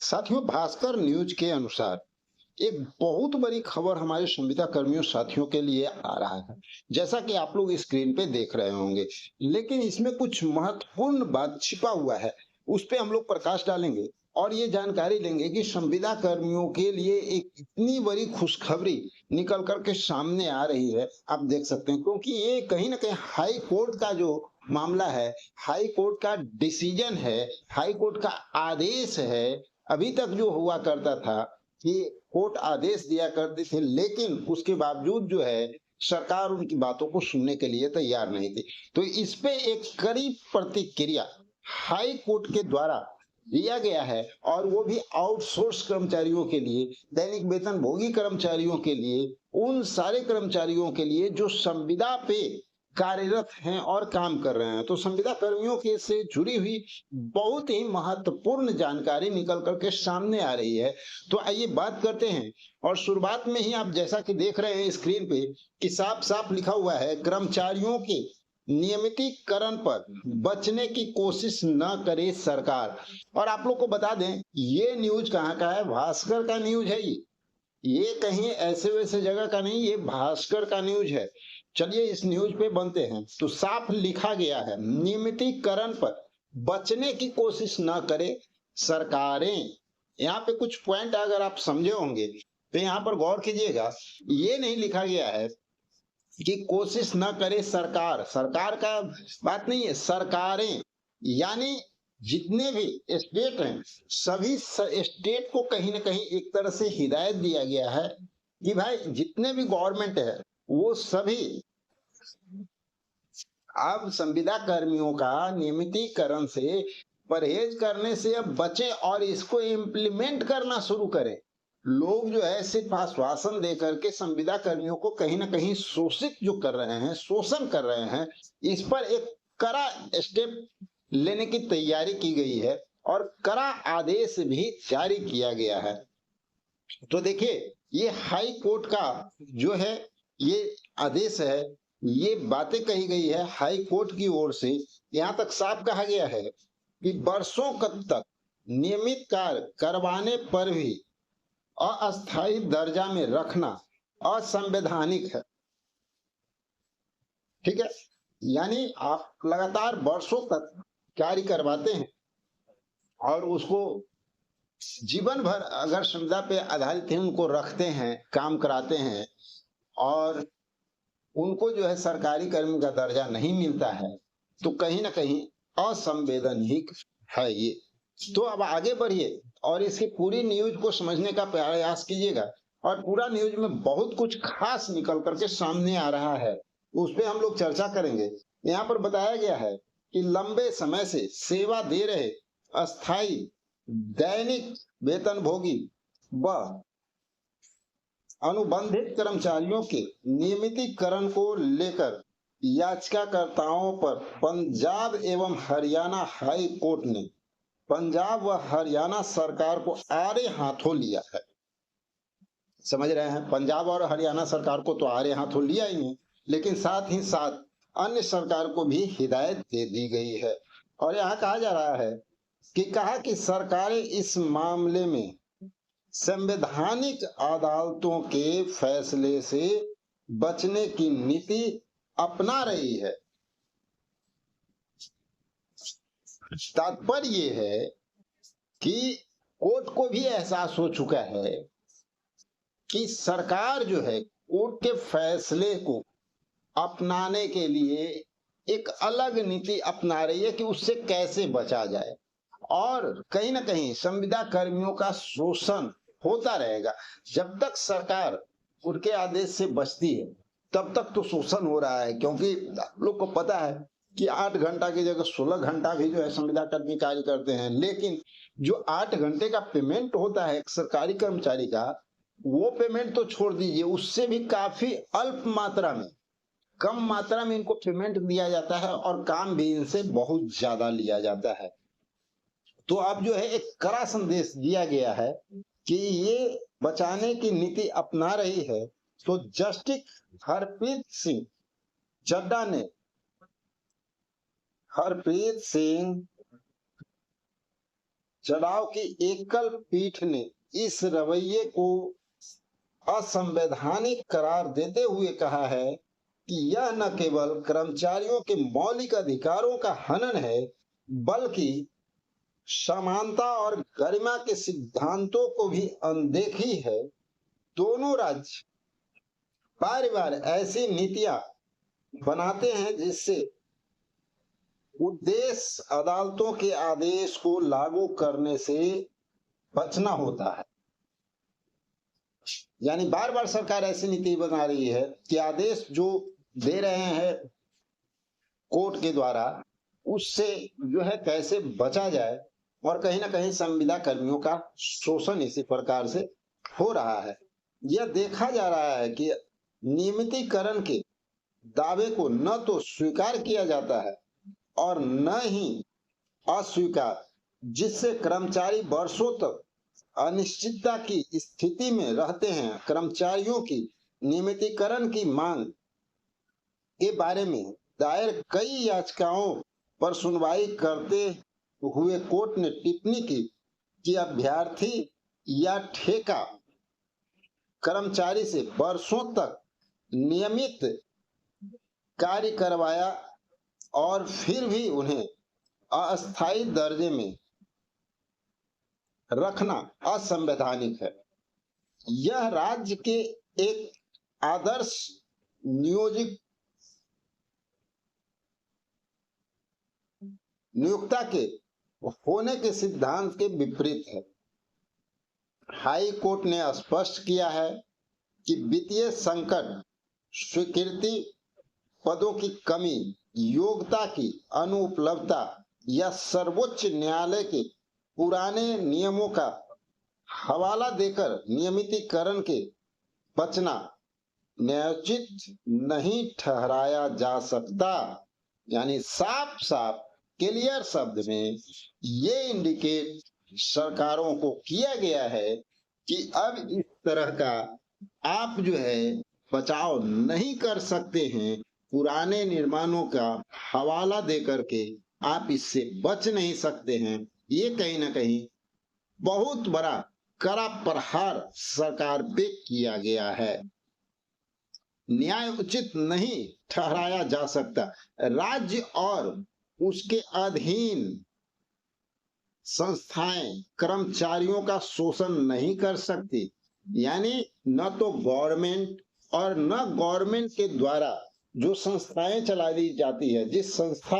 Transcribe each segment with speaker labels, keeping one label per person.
Speaker 1: साथियों, भास्कर न्यूज के अनुसार एक बहुत बड़ी खबर हमारे संविदा कर्मियों साथियों के लिए आ रहा है। जैसा कि आप लोग स्क्रीन पे देख रहे होंगे, लेकिन इसमें कुछ महत्वपूर्ण बात छिपा हुआ है। उस पे हम लोग प्रकाश डालेंगे और ये जानकारी लेंगे कि संविदा कर्मियों के लिए एक इतनी बड़ी खुशखबरी निकल कर के सामने आ रही है। आप देख सकते हैं, क्योंकि ये कहीं ना कहीं हाई कोर्ट का जो मामला है, हाई कोर्ट का डिसीजन है, हाई कोर्ट का आदेश है। अभी तक जो हुआ करता था कि कोर्ट आदेश दिया करती थी, लेकिन उसके बावजूद जो है सरकार उनकी बातों को सुनने के लिए तैयार नहीं थी। तो इस पे एक कड़ी प्रतिक्रिया हाई कोर्ट के द्वारा दिया गया है, और वो भी आउटसोर्स कर्मचारियों के लिए, दैनिक वेतन भोगी कर्मचारियों के लिए, उन सारे कर्मचारियों के लिए जो संविदा पे कार्यरत हैं और काम कर रहे हैं। तो संविदा कर्मियों के से जुड़ी हुई बहुत ही महत्वपूर्ण जानकारी निकल करके सामने आ रही है। तो आइए बात करते हैं। और शुरुआत में ही आप जैसा कि देख रहे हैं स्क्रीन पे कि साफ साफ लिखा हुआ है, कर्मचारियों के नियमितीकरण पर बचने की कोशिश न करे सरकार। और आप लोग को बता दें, ये न्यूज कहाँ का है? भास्कर का न्यूज है ये कहीं ऐसे वैसे जगह का नहीं, ये भास्कर का न्यूज है। चलिए इस न्यूज पे बनते हैं। तो साफ लिखा गया है, नियमितीकरण पर बचने की कोशिश ना करे सरकारें। यहाँ पे कुछ पॉइंट अगर आप समझे होंगे तो यहाँ पर गौर कीजिएगा। ये नहीं लिखा गया है कि कोशिश न करे सरकार, सरकार का बात नहीं है, सरकारें यानी जितने भी स्टेट हैं, सभी स्टेट को कहीं ना कहीं एक तरह से हिदायत दिया गया है कि भाई जितने भी गवर्नमेंट है वो सभी अब संविदा कर्मियों का नियमितीकरण से परहेज करने से अब बचे और इसको इम्प्लीमेंट करना शुरू करें। लोग जो है सिर्फ आश्वासन दे करके संविदा कर्मियों को कहीं ना कहीं शोषित जो कर रहे हैं, शोषण कर रहे हैं, इस पर एक कड़ा स्टेप लेने की तैयारी की गई है और कड़ा आदेश भी जारी किया गया है। तो देखिए, ये हाई कोर्ट का जो है ये आदेश है, ये बातें कही गई है हाई कोर्ट की ओर से। यहाँ तक साफ कहा गया है कि वर्षों तक नियमित कार्य करवाने पर भी अस्थायी दर्जा में रखना असंवैधानिक है। ठीक है, यानी आप लगातार वर्षों तक कार्य करवाते हैं और उसको जीवन भर अगर संविदा पे आधारित है उनको रखते हैं, काम कराते हैं, और उनको जो है सरकारी कर्मी का दर्जा नहीं मिलता है, तो कहीं ना कहीं असंवैधानिक है ये। तो अब आगे बढ़िए और इसकी पूरी न्यूज को समझने का प्रयास कीजिएगा। और पूरा न्यूज में बहुत कुछ खास निकल करके सामने आ रहा है, उस पर हम लोग चर्चा करेंगे। यहाँ पर बताया गया है कि लंबे समय से सेवा दे रहे अस्थाई दैनिक वेतन भोगी व अनुबंधित कर्मचारियों के नियमितीकरण को लेकर याचिकाकर्ताओं पर पंजाब एवं हरियाणा हाई कोर्ट ने पंजाब व हरियाणा सरकार को आड़े हाथों लिया है। समझ रहे हैं, पंजाब और हरियाणा सरकार को तो आड़े हाथों लिया ही नहीं, लेकिन साथ ही साथ अन्य सरकार को भी हिदायत दे दी गई है। और यहाँ कहा जा रहा है कि सरकारें इस मामले में संवैधानिक अदालतों के फैसले से बचने की नीति अपना रही है। तात्पर्य ये है कि कोर्ट को भी एहसास हो चुका है कि सरकार जो है कोर्ट के फैसले को अपनाने के लिए एक अलग नीति अपना रही है कि उससे कैसे बचा जाए। और कहीं ना कहीं संविदा कर्मियों का शोषण होता रहेगा जब तक सरकार उनके आदेश से बचती है, तब तक तो शोषण हो रहा है। क्योंकि लोग को पता है कि 8 घंटा की जगह 16 घंटा भी जो है संविदा कर्मी कार्य करते हैं, लेकिन जो 8 घंटे का पेमेंट होता है एक सरकारी कर्मचारी का, वो पेमेंट तो छोड़ दीजिए, उससे भी काफी अल्प मात्रा में, कम मात्रा में इनको पेमेंट दिया जाता है और काम भी इनसे बहुत ज्यादा लिया जाता है। तो अब जो है एक कड़ा संदेश दिया गया है कि ये बचाने की नीति अपना रही है। तो जस्टिस हरप्रीत सिंह चड्डा ने हरप्रीत सिंह चढ़ाव की एकल पीठ ने इस रवैये को असंवैधानिक करार देते हुए कहा है कि यह न केवल कर्मचारियों के मौलिक अधिकारों का हनन है, बल्कि समानता और गरिमा के सिद्धांतों को भी अनदेखी है। दोनों राज्य बार बार ऐसी नीतियां बनाते हैं जिससे उद्देश्य अदालतों के आदेश को लागू करने से बचना होता है। यानी बार बार सरकार ऐसी नीति बना रही है कि आदेश जो दे रहे हैं कोर्ट के द्वारा, उससे जो है कैसे बचा जाए, और कहीं ना कहीं संविदा कर्मियों का शोषण इसी प्रकार से हो रहा है। यह देखा जा रहा है कि नियमितीकरण के दावे को न तो स्वीकार किया जाता है और न ही अस्वीकार, जिससे कर्मचारी वर्षों तक अनिश्चितता की स्थिति में रहते हैं। कर्मचारियों की नियमितीकरण की मांग के बारे में दायर कई याचिकाओं पर सुनवाई करते हुए कोर्ट ने टिप्पणी की कि अभ्यर्थी या ठेका कर्मचारी से वर्षों तक नियमित कार्य करवाया और फिर भी उन्हें अस्थायी दर्जे में रखना असंवैधानिक है। यह राज्य के एक आदर्श नियोक्ता के होने के सिद्धांत के विपरीत है। हाई कोर्ट ने स्पष्ट किया है कि वित्तीय संकट, स्वीकृति पदों की कमी, योग्यता की अनुपलब्धता या सर्वोच्च न्यायालय के पुराने नियमों का हवाला देकर नियमितीकरण के बचना न्यायोचित नहीं ठहराया जा सकता। यानी साफ साफ क्लियर शब्द में ये इंडिकेट सरकारों को किया गया है कि अब इस तरह का आप जो है बचाव नहीं कर सकते हैं। पुराने निर्माणों का हवाला देकर के आप इससे बच नहीं सकते हैं। ये कहीं ना कहीं बहुत बड़ा कड़ा प्रहार सरकार पे किया गया है। न्याय उचित नहीं ठहराया जा सकता। राज्य और उसके अधीन संस्थाएं कर्मचारियों का शोषण नहीं कर सकती। यानी न तो गवर्नमेंट और न गवर्नमेंट के द्वारा जो संस्थाएं चला दी जाती है, जिस संस्था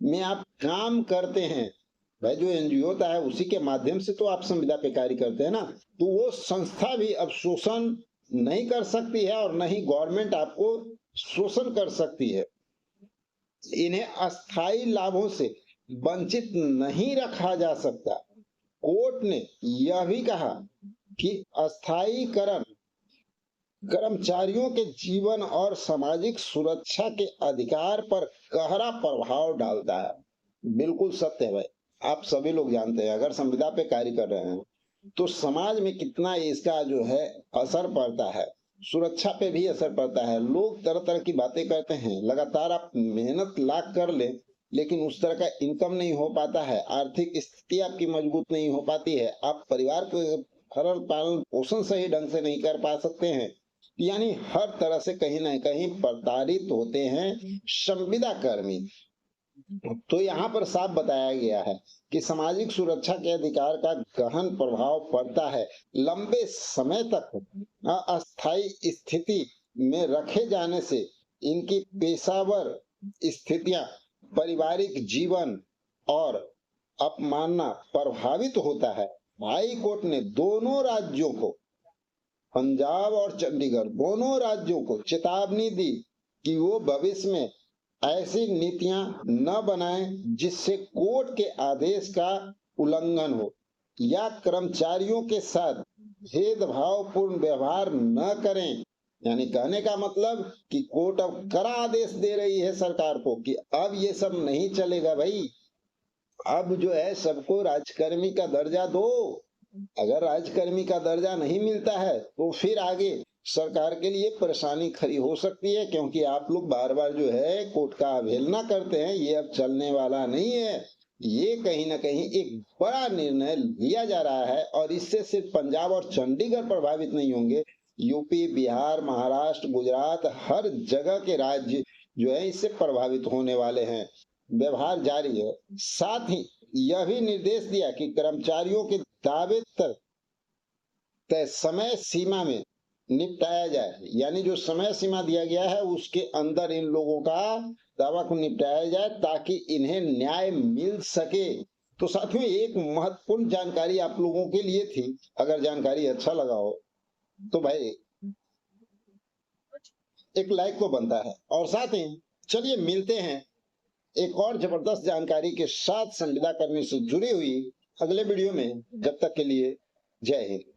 Speaker 1: में आप काम करते हैं, भाई जो एनजीओ होता है उसी के माध्यम से तो आप संविदा पे कार्य करते हैं ना, तो वो संस्था भी अब शोषण नहीं कर सकती है और न ही गवर्नमेंट आपको शोषण कर सकती है। इन्हें अस्थायी लाभों से वंचित नहीं रखा जा सकता। कोर्ट ने यह भी कहा कि अस्थायीकरण कर्मचारियों के जीवन और सामाजिक सुरक्षा के अधिकार पर गहरा प्रभाव डालता है। बिल्कुल सत्य है भाई, आप सभी लोग जानते हैं अगर संविदा पे कार्य कर रहे हैं तो समाज में कितना इसका जो है असर पड़ता है, सुरक्षा पे भी असर पड़ता है। लोग तरह तरह की बातें करते हैं, लगातार आप मेहनत लाख कर ले लेकिन उस तरह का इनकम नहीं हो पाता है, आर्थिक स्थिति आपकी मजबूत नहीं हो पाती है, आप परिवार को भरण पालन पोषण सही ढंग से नहीं कर पा सकते हैं। यानी हर तरह से कहीं ना कहीं प्रताड़ित होते हैं संविदा कर्मी। तो यहाँ पर साफ बताया गया है कि सामाजिक सुरक्षा के अधिकार का गहन प्रभाव पड़ता है। लंबे समय तक अस्थायी स्थिति में रखे जाने से इनकी पेशेवर स्थितियां, पारिवारिक जीवन और अपमानना प्रभावित होता है। हाई कोर्ट ने दोनों राज्यों को, पंजाब और चंडीगढ़ दोनों राज्यों को चेतावनी दी कि वो भविष्य में ऐसी नीतियां न बनाएं जिससे कोर्ट के आदेश का उल्लंघन हो या कर्मचारियों के साथ भेदभावपूर्ण व्यवहार न करें। यानी कहने का मतलब कि कोर्ट अब कड़ा आदेश दे रही है सरकार को कि अब ये सब नहीं चलेगा भाई, अब जो है सबको राजकर्मी का दर्जा दो। अगर राजकर्मी का दर्जा नहीं मिलता है तो फिर आगे सरकार के लिए परेशानी खड़ी हो सकती है, क्योंकि आप लोग बार बार जो है कोर्ट का अवहेलना करते हैं। ये अब चलने वाला नहीं है। ये कहीं ना कहीं एक बड़ा निर्णय लिया जा रहा है और इससे सिर्फ पंजाब और चंडीगढ़ प्रभावित नहीं होंगे, यूपी, बिहार, महाराष्ट्र, गुजरात, हर जगह के राज्य जो है इससे प्रभावित होने वाले हैं। व्यवहार जारी है। साथ ही यह भी निर्देश दिया कि कर्मचारियों के दावे तक तय समय सीमा में निपटाया जाए, यानी जो समय सीमा दिया गया है उसके अंदर इन लोगों का दावा को निपटाया जाए ताकि इन्हें न्याय मिल सके। तो साथियों, एक महत्वपूर्ण जानकारी आप लोगों के लिए थी। अगर जानकारी अच्छा लगा हो तो भाई एक लाइक तो बनता है। और साथ ही चलिए मिलते हैं एक और जबरदस्त जानकारी के साथ संविदा कर्मी से जुड़ी हुई अगले वीडियो में। जब तक के लिए जय हिंद।